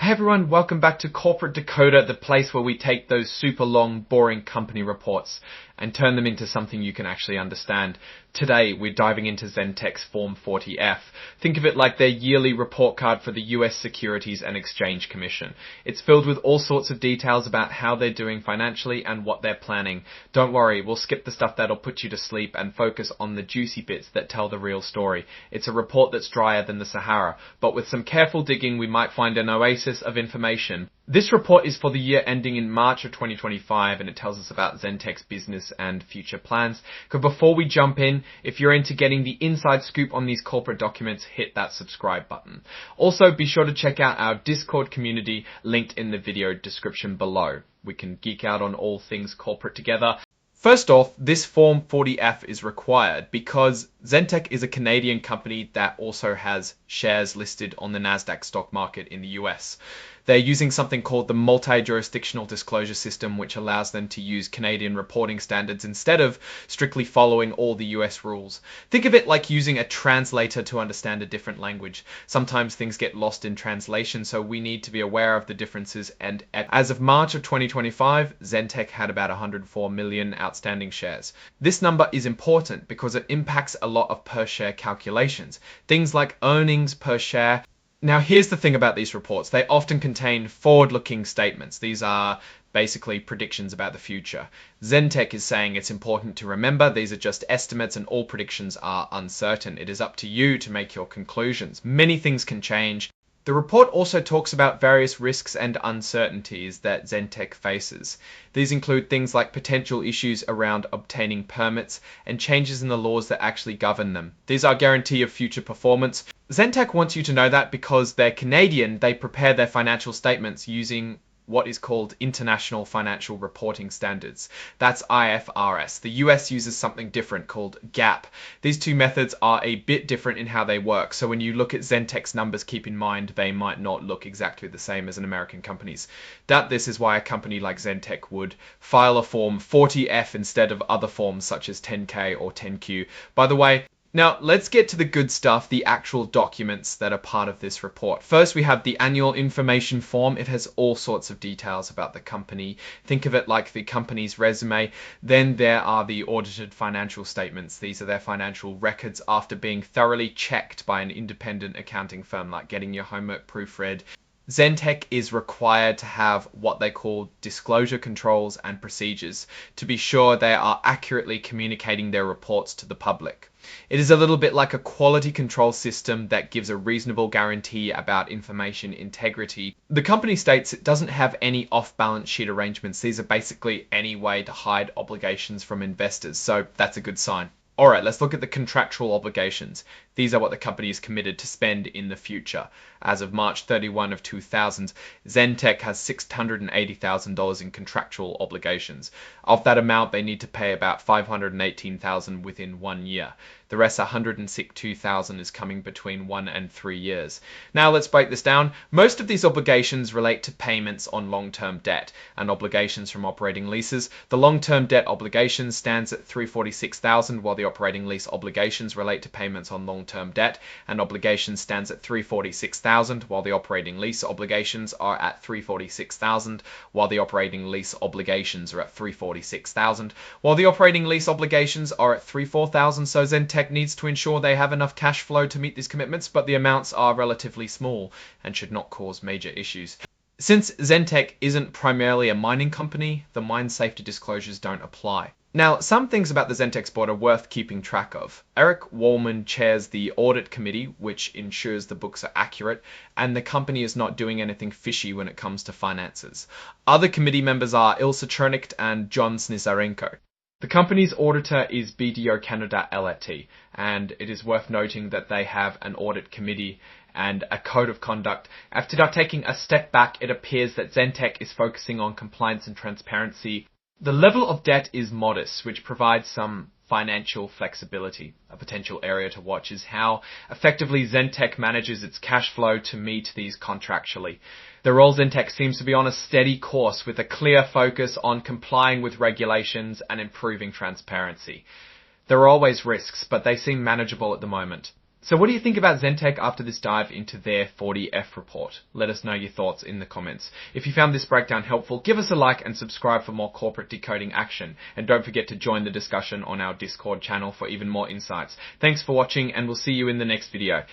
Hey everyone, welcome back to Corporate Decoder, the place where we take those super long, boring company reports and turn them into something you can actually understand. Today, we're diving into Zentek's Form 40F. Think of it like their yearly report card for the US Securities and Exchange Commission. It's filled with all sorts of details about how they're doing financially and what they're planning. Don't worry, we'll skip the stuff that'll put you to sleep and focus on the juicy bits that tell the real story. It's a report that's drier than the Sahara, but with some careful digging, we might find an oasis of information. This report is for the year ending in March of 2025, and it tells us about Zentek's business and future plans. But before we jump in, if you're into getting the inside scoop on these corporate documents, hit that subscribe button. Also, be sure to check out our Discord community linked in the video description below. We can geek out on all things corporate together. First off, this Form 40F is required because Zentek is a Canadian company that also has shares listed on the Nasdaq stock market in the US. They're using something called the multi-jurisdictional disclosure system, which allows them to use Canadian reporting standards instead of strictly following all the US rules. Think of it like using a translator to understand a different language. Sometimes things get lost in translation, so we need to be aware of the differences. And as of March of 2025, Zentek had about 104 million outstanding shares. This number is important because it impacts a lot of per share calculations. Things like earnings per share. Now, here's the thing about these reports. They often contain forward-looking statements. These are basically predictions about the future. Zentek is saying it's important to remember these are just estimates and all predictions are uncertain. It is up to you to make your conclusions. Many things can change. The report also talks about various risks and uncertainties that Zentek faces. These include things like potential issues around obtaining permits and changes in the laws that actually govern them. These are a guarantee of future performance. Zentek wants you to know that because they're Canadian, they prepare their financial statements using what is called International Financial Reporting Standards. That's IFRS. The US uses something different called GAAP. These two methods are a bit different in how they work, so when you look at Zentek's numbers, keep in mind they might not look exactly the same as an American company's. This is why a company like Zentek would file a Form 40F instead of other forms such as 10K or 10Q. By the way, now, let's get to the good stuff, the actual documents that are part of this report. First, we have the annual information form. It has all sorts of details about the company. Think of it like the company's resume. Then there are the audited financial statements. These are their financial records after being thoroughly checked by an independent accounting firm, like getting your homework proofread. Zentek is required to have what they call disclosure controls and procedures to be sure they are accurately communicating their reports to the public. It is a little bit like a quality control system that gives a reasonable guarantee about information integrity. The company states it doesn't have any off-balance sheet arrangements. These are basically any way to hide obligations from investors, so that's a good sign. Alright, let's look at the contractual obligations. These are what the company is committed to spend in the future. As of March 31 of 2000, Zentek has $680,000 in contractual obligations. Of that amount, they need to pay about $518,000 within 1 year. The rest, $162,000, is coming between 1 and 3 years. Now let's break this down. Most of these obligations relate to payments on long-term debt and obligations from operating leases. The long-term debt obligation stands at $346,000, while the operating lease obligations relate to payments on long-term debt, and obligations stands at $346,000, while the operating lease obligations are at $346,000, while the operating lease obligations are at $346,000, while the operating lease obligations are at $34,000. So Zentek needs to ensure they have enough cash flow to meet these commitments, but the amounts are relatively small and should not cause major issues. Since Zentek isn't primarily a mining company, the mine safety disclosures don't apply. Now, some things about the Zentek's board are worth keeping track of. Eric Wallman chairs the audit committee, which ensures the books are accurate, and the company is not doing anything fishy when it comes to finances. Other committee members are Ilse Chernicht and John Snizarenko. The company's auditor is BDO Canada Ltd, and it is worth noting that they have an audit committee and a code of conduct. After taking a step back, it appears that Zentek is focusing on compliance and transparency. The level of debt is modest, which provides some financial flexibility. A potential area to watch is how effectively Zentek manages its cash flow to meet these contractually. The role Zentek seems to be on a steady course with a clear focus on complying with regulations and improving transparency. There are always risks, but they seem manageable at the moment. So what do you think about Zentek after this dive into their 40F report? Let us know your thoughts in the comments. If you found this breakdown helpful, give us a like and subscribe for more corporate decoding action. And don't forget to join the discussion on our Discord channel for even more insights. Thanks for watching, and we'll see you in the next video.